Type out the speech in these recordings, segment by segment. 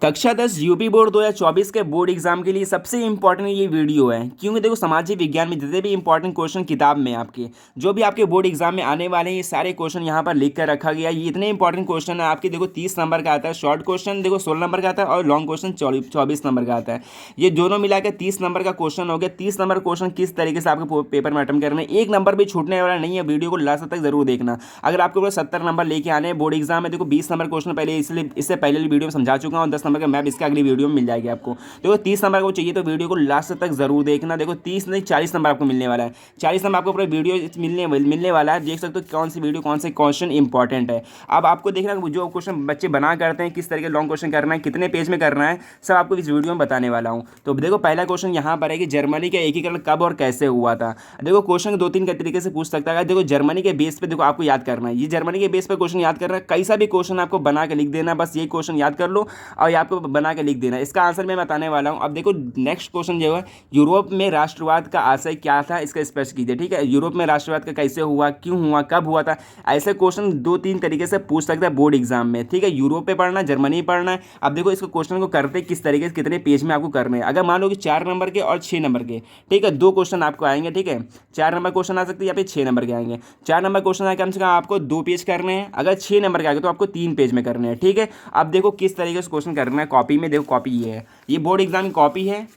कक्षा 10 UP board 2024 के board exam के लिए सबसे इंपॉर्टेंट ये वीडियो है, क्योंकि देखो सामाजिक विज्ञान में जितने भी इंपॉर्टेंट क्वेश्चन किताब में आपके जो भी आपके बोर्ड एग्जाम में आने वाले हैं, ये सारे क्वेश्चन यहाँ पर लिख कर रखा गया है। ये इतने इंपॉर्टेंट क्वेश्चन है आपके, देखो 30 नंबर का आता है शॉर्ट क्वेश्चन, देखो 16 नंबर का आता है और लॉन्ग क्वेश्चन 24 नंबर का आता है। ये दोनों मिलाकर 30 नंबर का क्वेश्चन हो गया। 30 नंबर क्वेश्चन किस तरीके से आपके पेपर में अटेम्प्ट करने, एक नंबर भी छूटने वाला नहीं है। वीडियो को लास्ट तक जरूर देखना। अगर आपको 70 नंबर लेके आने हैं बोर्ड एग्जाम में, देखो 20 नंबर क्वेश्चन पहले इसलिए इससे पहले वीडियो में समझा चुका हूँ। 10 नंबर का मैप इसका अगली वीडियो में मिल जाएगी आपको। देखो 30 नंबर को चाहिए तो वीडियो को लास्ट तक जरूर देखना। देखो 30 नहीं 40 नंबर आपको मिलने वाला है। 40 नंबर आपको पूरा वीडियो मिलने वाला है। देख सकते हो कौन सी वीडियो कौन से क्वेश्चन इंपॉर्टेंट है। अब आपको देखना जो क्वेश्चन बच्चे बना करते हैं, किस तरह के लॉन्ग क्वेश्चन करना है, कितने पेज में करना है, सब आपको इस वीडियो में बताने वाला हूँ। तो देखो पहला क्वेश्चन यहाँ पर है कि जर्मनी का एकीकरण कब और कैसे हुआ था। देखो क्वेश्चन 2-3 के तरीके से पूछ सकता है। देखो जर्मनी के बेस पे देखो आपको याद करना है, ये जर्मनी के बेस पे क्वेश्चन याद करना है। कैसा भी क्वेश्चन आपको बना के लिख देना, बस ये क्वेश्चन याद कर लो और आपको बना के लिख देना। इसका आंसर मैं बताने वाला हूं। अब देखो नेक्स्ट क्वेश्चन जो है, यूरोप में राष्ट्रवाद का आशय क्या था, इसका स्पष्ट कीजिए। ठीक है, यूरोप में राष्ट्रवाद का कैसे हुआ, क्यों हुआ, कब हुआ था। ऐसे क्वेश्चन 2-3 तरीके से पूछ सकता है बोर्ड एग्जाम में। ठीक है, यूरोप पे पढ़ना, जर्मनी पढ़ना है। अब देखो इसको क्वेश्चन को करते किस तरीके से, कितने पेज में आपको करने हैं। अगर मान लो कि 4 नंबर के और 6 नंबर के, ठीक है, 2 क्वेश्चन आपको आएंगे। ठीक है, 4 नंबर क्वेश्चन आ सकते हैं या फिर 6 नंबर के आएंगे। 4 नंबर क्वेश्चन आए कम से कम आपको 2 पेज करने हैं। अगर 6 नंबर के आएंगे तो आपको 3 पेज में करने हैं। ठीक है, अब देखो किस तरीके से क्वेश्चन करना है। कॉपी में देखो, कॉपी ये है, ये बोर्ड एग्जाम की कॉपी है,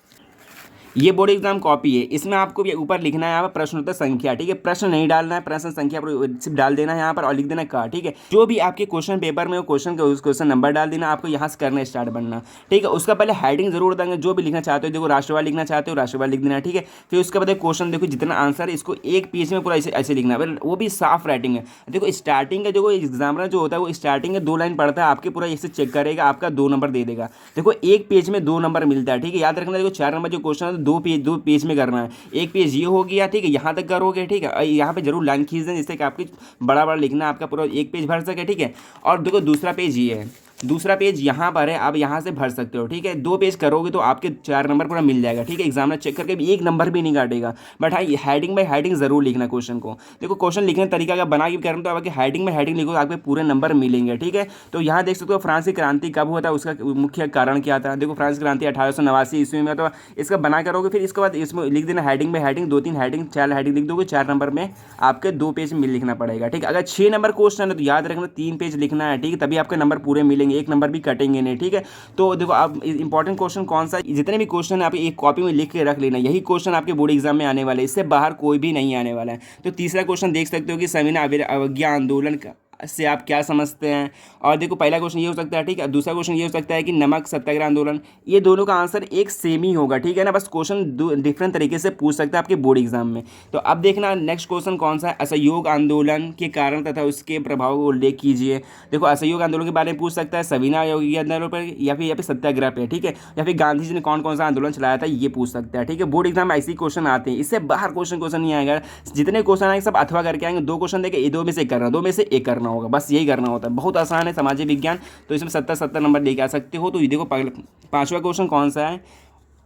ये बोर्ड एग्जाम कॉपी है। इसमें आपको भी ऊपर लिखना है यहाँ पर प्रश्नोत्तर संख्या। ठीक है, प्रश्न नहीं डालना है, प्रश्न संख्या पर सिर्फ डाल देना है यहाँ पर और लिख देना का। ठीक है, जो भी आपके क्वेश्चन पेपर में क्वेश्चन का उस क्वेश्चन नंबर डाल देना। आपको यहाँ से करना स्टार्ट बनना। ठीक है, उसका पहले हेडिंग जरूर देंगे। जो भी लिखना चाहते हो, देखो राष्ट्रवाद लिखना चाहते हो राष्ट्रवाद लिख देना। ठीक है, फिर उसके बाद क्वेश्चन देखो जितना आंसर है इसको एक पेज में पूरा ऐसे ऐसे लिखना है, वो भी साफ राइटिंग है। देखो स्टार्टिंग का जो एग्जामिनर जो होता है वो स्टार्टिंग में 2 लाइन पढ़ता है, आपके पूरा ऐसे चेक करेगा, आपका 2 नंबर दे देगा। देखो एक पेज में 2 नंबर मिलता है। ठीक है, याद रखना। देखो 4 नंबर जो क्वेश्चन है 2 पेज में करना है। एक पेज ये हो गया। ठीक है, यहाँ तक करोगे। ठीक है, यहाँ पे जरूर लाइन खींच दें जिससे कि आपकी बड़ा बड़ा लिखना आपका पूरा एक पेज भर सके। ठीक है, और देखो दूसरा पेज ये है, दूसरा पेज यहाँ पर है, आप यहाँ से भर सकते हो। ठीक है, 2 पेज करोगे तो आपके 4 नंबर पूरा मिल जाएगा। ठीक है, एग्जामिनर चेक करके भी 1 नंबर भी नहीं काटेगा। बट हाँ, हेडिंग बाई हेडिंग जरूर लिखना क्वेश्चन को। देखो क्वेश्चन लिखने का तरीका अगर बना के करना तो आपके हेडिंग में हेडिंग लिखो, आपके पूरे नंबर मिलेंगे। ठीक है, तो यहाँ देख सकते हो फ्रांस की क्रांति कब हुआ था, उसका मुख्य कारण क्या था। देखो फ्रांस की क्रांति 1889 ईस्वी में। तो इसका बना करोगे, फिर इसके बाद इसमें लिख देना heading by heading, 2-3 heading 4 heading लिख दोगे। 4 नंबर में आपके 2 पेज में लिखना पड़ेगा। ठीक है, अगर 6 नंबर क्वेश्चन है तो याद रखना 3 पेज लिखना है। ठीक है, तभी आपके नंबर पूरे मिलेंगे, 1 नंबर भी कटेंगे नहीं। ठीक है, तो देखो आप इंपॉर्टेंट क्वेश्चन कौन सा, जितने भी क्वेश्चन है आप एक कॉपी में लिख के रख लेना। यही क्वेश्चन आपके बोर्ड एग्जाम में आने वाले, इससे बाहर कोई भी नहीं आने वाला है। तो तीसरा क्वेश्चन देख सकते हो कि सविनय अवज्ञा आंदोलन से आप क्या समझते हैं। और देखो पहला क्वेश्चन ये हो सकता है। ठीक है, दूसरा क्वेश्चन ये हो सकता है कि नमक सत्याग्रह आंदोलन। ये दोनों का आंसर एक सेम ही होगा। ठीक है ना, बस क्वेश्चन डिफरेंट तरीके से पूछ सकता है आपके बोर्ड एग्जाम में। तो अब देखना नेक्स्ट क्वेश्चन कौन सा है। असहयोग आंदोलन के कारण तथा उसके प्रभाव को उल्लेख कीजिए। देखो असहयोग आंदोलन के बारे में पूछ सकता है, सविनय आंदोलन पर या फिर सत्याग्रह पे। ठीक है, या फिर गांधी जी ने कौन कौन सा आंदोलन चलाया था, ये पूछ सकता है। ठीक है, बोर्ड एग्जाम में ऐसे क्वेश्चन आते हैं, इससे बाहर क्वेश्चन नहीं आएगा। जितने क्वेश्चन आएंगे सब अथवा करके आएंगे। 2 क्वेश्चन देके 2 में से 1 करना, 2 में से 1 करना होगा, बस यही करना होता है। बहुत आसान है सामाजिक विज्ञान। तो इसमें 70 नंबर लेके आ सकते हो। तो ये देखो 5वां क्वेश्चन कौन सा है,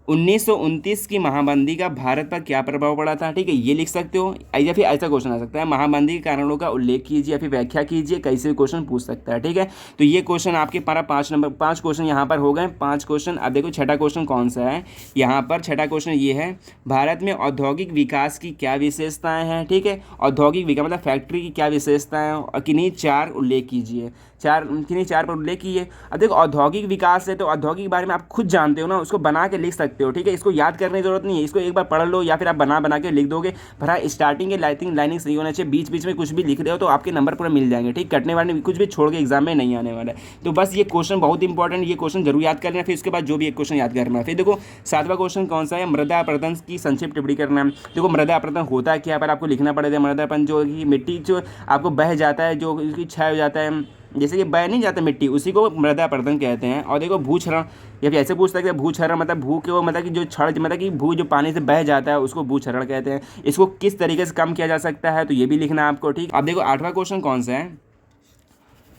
1929 की महामंदी का भारत पर क्या प्रभाव पड़ा था। ठीक है, ये लिख सकते हो। या फिर ऐसा क्वेश्चन आ सकता है, महामंदी के कारणों का उल्लेख कीजिए या फिर व्याख्या कीजिए। कैसे क्वेश्चन पूछ सकता है। ठीक है, तो ये क्वेश्चन आपके पारा 5 क्वेश्चन यहाँ पर हो गए, 5 क्वेश्चन। अब देखो छठा क्वेश्चन कौन सा है, यहाँ पर छठा क्वेश्चन ये है, भारत में औद्योगिक विकास की क्या विशेषताएं हैं। ठीक है, औद्योगिक विकास मतलब फैक्ट्री की क्या विशेषताएं और किन्हीं 4 उल्लेख कीजिए। किन्हीं 4 पर उल्लेख कीजिए। अब देखो औद्योगिक विकास है तो औद्योगिक के बारे में आप खुद जानते हो ना, उसको बना के लिख सकते हो। ठीक है, इसको याद करने की जरूरत नहीं है, इसको एक बार पढ़ लो या फिर आप बना के लिख दोगे। भरा स्टार्टिंग के लाइनिंग सही होना चाहिए, बीच में कुछ भी लिख रहे हो तो आपके नंबर पूरा मिल जाएंगे। ठीक, कटने वाले कुछ भी छोड़ के एग्जाम में नहीं आने वाला है। तो बस ये क्वेश्चन बहुत इंपॉर्टेंट, ये क्वेश्चन जरूर याद करना है। फिर उसके बाद जो भी एक क्वेश्चन याद करना है। फिर देखो 7वां क्वेश्चन कौन सा है, मृदा अपरदन की संक्षिप्त टिप्पणी करना है। देखो मृदा अपरदन होता क्या है, पर आपको लिखना पड़ेगा। मृदा अपरदन जो कि मिट्टी जो आपको बह जाता है, जो उसकी क्षय हो जाता है, जैसे कि बह नहीं जाता मिट्टी, उसी को मृदा अपरदन कहते हैं। और देखो भूक्षरण, या फिर ऐसे पूछ सकते हैं भूक्षरण मतलब भू के वो मतलब कि जो क्षण मतलब कि भू जो पानी से बह जाता है उसको भूक्षरण कहते हैं। इसको किस तरीके से कम किया जा सकता है, तो ये भी लिखना है आपको। ठीक, अब देखो 8वां क्वेश्चन कौन सा है,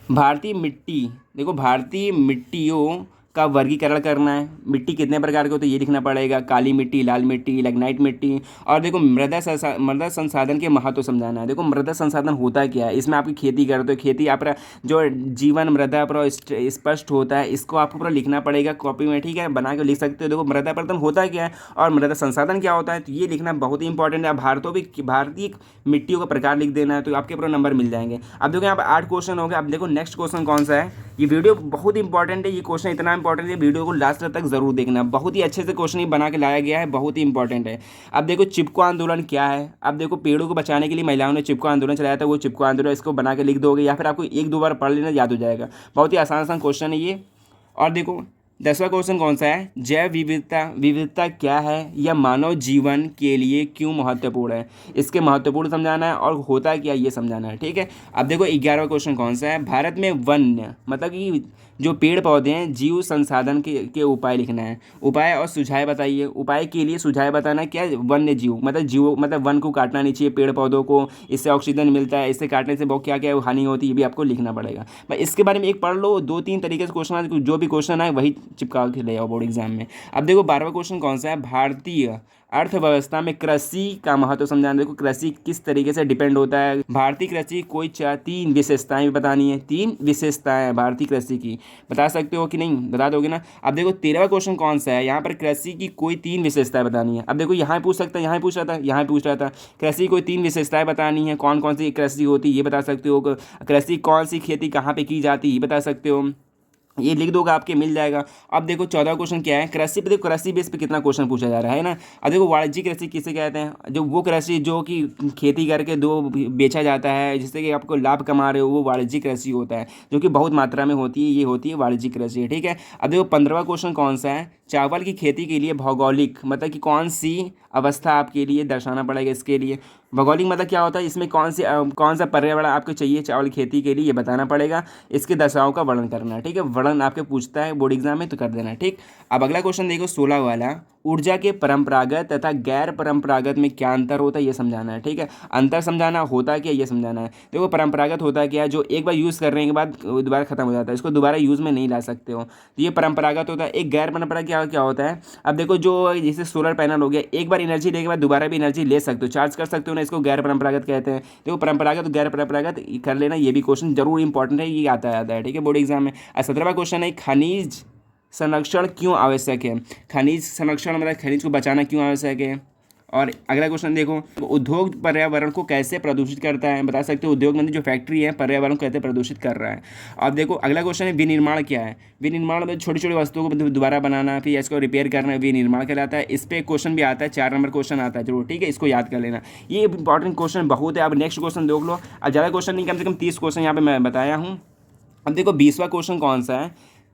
भारतीय मिट्टी। देखो भारतीय मिट्टियों का वर्गीकरण करना है। मिट्टी कितने प्रकार की होती है ये लिखना पड़ेगा, काली मिट्टी, लाल मिट्टी, लिग्नाइट मिट्टी। और देखो मृदा संसाधन के महत्व समझाना है। देखो मृदा संसाधन होता क्या है, इसमें आपकी खेती करते हो, खेती आप जो जीवन मृदा पर स्पष्ट होता है, इसको आपको पूरा लिखना पड़ेगा कॉपी में, ठीक है, बना के लिख सकते हो। देखो मृदा अपरदन होता क्या है और मृदा संसाधन क्या होता है, तो ये लिखना बहुत ही इंपॉर्टेंट है। भारतीय मिट्टियों का प्रकार लिख देना है तो आपके पूरा नंबर मिल जाएंगे। अब देखो यहाँ पर 8 क्वेश्चन हो गए। अब देखो नेक्स्ट क्वेश्चन कौन सा है। ये वीडियो बहुत इंपॉर्टेंट है, ये क्वेश्चन इतना इंपॉर्टेंट है, वीडियो को लास्ट तक जरूर देखना। बहुत ही अच्छे से क्वेश्चन ये बना के लाया गया है, बहुत ही इंपॉर्टेंट है। अब देखो चिपको आंदोलन क्या है। अब देखो पेड़ों को बचाने के लिए महिलाओं ने चिपको आंदोलन चलाया था, वो चिपको आंदोलन, इसको बना के लिख दोगे या फिर आपको 1-2 बार पढ़ लेना, याद हो जाएगा। बहुत ही आसान क्वेश्चन है ये। और देखो 10वां क्वेश्चन कौन सा है, जैव विविधता क्या है या मानव जीवन के लिए क्यों महत्वपूर्ण है, इसके महत्वपूर्ण समझाना है और होता है क्या ये समझाना है, ठीक है। अब देखो 11वां क्वेश्चन कौन सा है, भारत में वन्य मतलब कि जो पेड़ पौधे हैं जीव संसाधन के उपाय लिखना है। उपाय और सुझाव बताइए, उपाय के लिए सुझाव बताना है। क्या वन्य जीव मतलब वन को काटना नहीं चाहिए, पेड़ पौधों को, इससे ऑक्सीजन मिलता है, इससे काटने से बहुत क्या क्या हानि होती है, ये भी आपको लिखना पड़ेगा। भाई इसके बारे में एक पढ़ लो, 2-3 तरीके से क्वेश्चन, जो भी क्वेश्चन आए वही चिपका के ले आओ बोर्ड एग्जाम में। अब देखो 12वां क्वेश्चन कौन सा है, भारतीय अर्थव्यवस्था में कृषि का महत्व समझाना। देखो कृषि किस तरीके से डिपेंड होता है, भारतीय कृषि कोई 3 विशेषताएं भी बतानी है। 3 विशेषताएं भारतीय कृषि की, बता सकते हो कि नहीं, बता दोगे ना। अब देखो 13वां क्वेश्चन कौन सा है, यहाँ पर कृषि की कोई 3 विशेषताएं बतानी है। अब देखो यहाँ पूछ सकता है, यहाँ पूछ रहा था कृषि की कोई 3 विशेषताएं बतानी है। कौन कौन सी कृषि होती है ये बता सकते हो, कृषि कौन सी खेती कहाँ पे की जाती है ये बता सकते हो, ये लिख दोगे आपके मिल जाएगा। अब देखो 14वां क्वेश्चन क्या है, कृषि पे। देखो कृषि बेस पे कितना क्वेश्चन पूछा जा रहा है ना। अब देखो वाणिज्यिक कृषि किसे कहते हैं, जो वो कृषि जो कि खेती करके बेचा जाता है जिससे कि आपको लाभ कमा रहे हो, वो वाणिज्यिक कृषि होता है, जो कि बहुत मात्रा में होती है, ये होती है वाणिज्यिक कृषि, ठीक है। अब देखो 15वां क्वेश्चन कौन सा है, चावल की खेती के लिए भौगोलिक मतलब कि कौन सी अवस्था आपके लिए दर्शाना पड़ेगा। इसके लिए भौगोलिक मतलब क्या होता है, इसमें कौन सा पर्यावरण आपको चाहिए चावल खेती के लिए, ये बताना पड़ेगा। इसके दशाओं का वर्णन करना है, ठीक है। वर्णन आपके पूछता है बोर्ड एग्जाम में तो कर देना, ठीक। अब अगला क्वेश्चन देखो 16 वाला, ऊर्जा के परंपरागत तथा गैर परंपरागत में क्या अंतर होता है ये समझाना है, ठीक है। अंतर समझाना, होता क्या ये समझाना है। देखो परंपरागत होता है क्या है, जो एक बार यूज़ करने के बाद दोबारा खत्म हो जाता है, इसको दोबारा यूज़ में नहीं ला सकते हो, तो ये परंपरागत होता है। एक गैर परंपरागत क्या होता है, अब देखो जो जैसे सोलर पैनल हो गया, एक बार एनर्जी लेने के बाद दोबारा भी एनर्जी ले सकते हो, चार्ज कर सकते हो ना, इसको गैर परंपरागत कहते हैं। देखो परंपरागत और गैर परंपरागत कर लेना, ये भी क्वेश्चन जरूर इंपॉर्टेंट है, ये आता है, ठीक है, बोर्ड एग्जाम में। 17वां क्वेश्चन है, खनिज संरक्षण क्यों आवश्यक है। खनिज संरक्षण मतलब खनिज को बचाना क्यों आवश्यक है। और अगला क्वेश्चन देखो, उद्योग पर्यावरण को कैसे प्रदूषित करता है, बता सकते हो। उद्योग में जो फैक्ट्री है पर्यावरण को कैसे प्रदूषित कर रहा है। अब देखो अगला क्वेश्चन है, विनिर्माण क्या है। विनिर्माण में छोटी छोटी वस्तुओं को दोबारा बनाना, फिर इसको रिपेयर करना, विनिर्माण कहलाता है। इस पर क्वेश्चन भी आता है, 4 नंबर क्वेश्चन आता है जरूर, ठीक है, इसको याद कर लेना। ये इंपॉर्टेंट क्वेश्चन बहुत है। अब नेक्स्ट क्वेश्चन देख लो, अब ज़्यादा क्वेश्चन नहीं, कम से कम 30 क्वेश्चन यहाँ पे मैं बताया हूँ। अब देखो 20वां क्वेश्चन कौन सा है,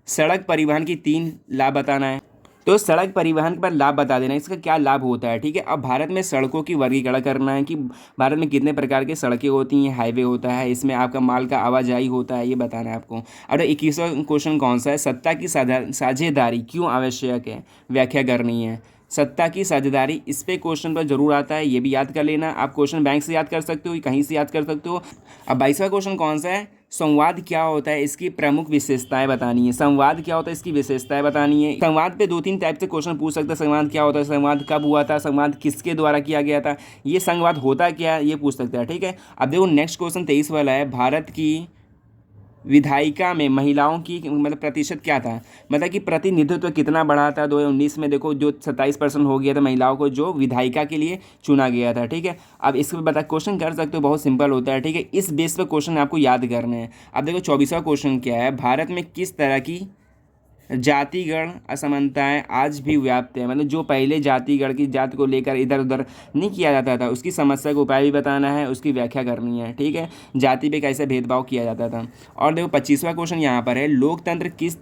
सड़क परिवहन की 3 लाभ बताना है। तो सड़क परिवहन पर लाभ बता देना, इसका क्या लाभ होता है, ठीक है। अब भारत में सड़कों की वर्गीकरण करना है कि भारत में कितने प्रकार की सड़कें होती हैं, हाईवे होता है, इसमें आपका माल का आवाजाही होता है, ये बताना है आपको। और 21वां क्वेश्चन कौन सा है, सत्ता की साझेदारी क्यों आवश्यक है, व्याख्या करनी है। सत्ता की साझेदारी, इस पे क्वेश्चन पर जरूर आता है, ये भी याद कर लेना। आप क्वेश्चन बैंक से याद कर सकते हो, कहीं से याद कर सकते हो। अब 22वां क्वेश्चन कौन सा है, संवाद क्या होता है, इसकी प्रमुख विशेषताएं बतानी है। संवाद क्या होता है, इसकी विशेषताएं बतानी है। संवाद पे 2-3 टाइप से क्वेश्चन पूछ सकते हैं। संवाद क्या होता है, संवाद कब हुआ था, संवाद किसके द्वारा किया गया था, ये संवाद होता क्या है, ये पूछ सकते हैं, ठीक है। अब देखो नेक्स्ट क्वेश्चन 23 वाला है, भारत की विधायिका में महिलाओं की मतलब प्रतिशत क्या था, मतलब कि प्रतिनिधित्व कितना बढ़ा था 2019 में। देखो जो 27% हो गया था महिलाओं को जो विधायिका के लिए चुना गया था, ठीक है। अब इसको बता क्वेश्चन कर सकते हो, बहुत सिंपल होता है, ठीक है। इस बेस पर क्वेश्चन आपको याद करने हैं। अब देखो 24वां क्वेश्चन क्या है, भारत में किस तरह की जातिगण असमानताएं आज भी व्याप्त है, मतलब जो पहले जातिगण की जाति को लेकर इधर उधर नहीं किया जाता था, उसकी समस्या का उपाय भी बताना है, उसकी व्याख्या करनी है, ठीक है। जाति पे कैसे भेदभाव किया जाता था। और देखो 25वां क्वेश्चन यहाँ पर है, लोकतंत्र किस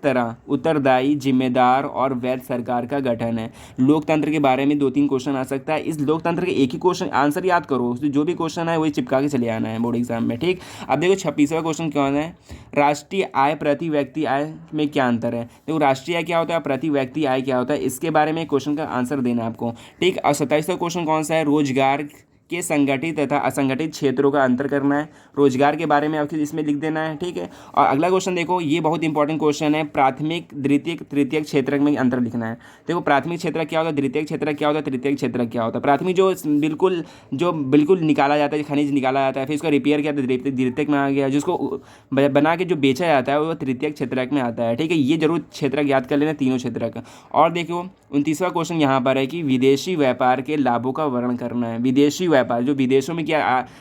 तरह उत्तरदायी, जिम्मेदार और वैध सरकार का गठन है। लोकतंत्र के बारे में 2-3 क्वेश्चन आ सकता है। इस लोकतंत्र के एक ही क्वेश्चन आंसर याद करो, जो भी क्वेश्चन है वही चिपका के चले आना है बोर्ड एग्जाम में, ठीक। अब देखो 26वां क्वेश्चन कौन है, राष्ट्रीय आय प्रति व्यक्ति आय में क्या अंतर है। देखो राष्ट्रीय आय क्या होता है, प्रति व्यक्ति आय क्या होता है, इसके बारे में क्वेश्चन का आंसर देना है आपको, ठीक। और 27वां क्वेश्चन कौन सा है, रोजगार के संगठित तथा असंगठित क्षेत्रों का अंतर करना है। रोजगार के बारे में आपको इसमें लिख देना है, ठीक है। और अगला क्वेश्चन देखो, ये बहुत इंपॉर्टेंट क्वेश्चन है, प्राथमिक द्वितीयक तृतीयक क्षेत्र में अंतर लिखना है। देखो प्राथमिक क्षेत्र क्या होता है, द्वितीयक क्षेत्र क्या होता है, तृतीयक क्षेत्र क्या होता है। प्राथमिक जो बिल्कुल निकाला जाता है, खनिज निकाला जाता है, फिर उसका रिपेयर किया जाता है, द्वितीयक में आ गया, जिसको बना के जो बेचा जाता है वो तृतीयक क्षेत्रक में आता है, ठीक है। ये जरूर क्षेत्रक याद कर लेना, तीनों क्षेत्रक। और देखो 29वां क्वेश्चन यहाँ पर है कि विदेशी व्यापार के लाभों का वर्णन करना है। विदेशी व्यापार जो विदेशों में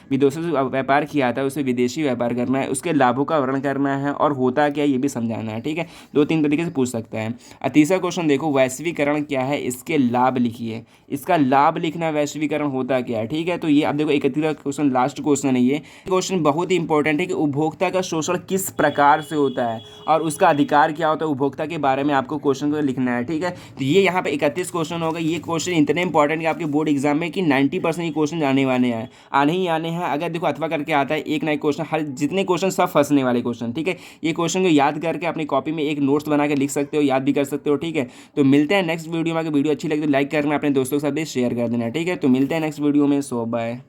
विदेशों से व्यापार किया जाता है उसे विदेशी व्यापार करना है, उसके लाभों का वर्णन करना है और होता क्या है ये भी समझाना है, ठीक है। 2-3 तरीके से पूछ सकता है। 30वां क्वेश्चन देखो, वैश्वीकरण क्या है, इसके लाभ लिखिए। इसका लाभ लिखना, वैश्वीकरण होता क्या है, ठीक है। तो ये अब देखो 31वां क्वेश्चन लास्ट क्वेश्चन है। ये क्वेश्चन बहुत ही इंपॉर्टेंट है कि उपभोक्ता का शोषण किस प्रकार से होता है और उसका अधिकार क्या होता है, उपभोक्ता के बारे में आपको क्वेश्चन को लिखना है, ठीक है। तो ये यहाँ पे 31 क्वेश्चन होगा। ये क्वेश्चन इतने इंपॉर्टेंट है आपके बोर्ड एग्जाम में कि 90% ये क्वेश्चन आने वाले हैं, आने ही आने हैं। अगर देखो अथवा करके आता है एक ना एक क्वेश्चन, हर जितने क्वेश्चन सब फंसने वाले क्वेश्चन, ठीक है। ये क्वेश्चन को याद करके अपनी कॉपी में एक नोट्स बना के लिख सकते हो, याद भी कर सकते हो, ठीक है। तो मिलते हैं नेक्स्ट वीडियो में। अगर वीडियो अच्छी लगी तो लाइक करना, अपने दोस्तों के साथ भी शेयर कर देना, ठीक है। तो मिलते हैं नेक्स्ट वीडियो में। सो बाय।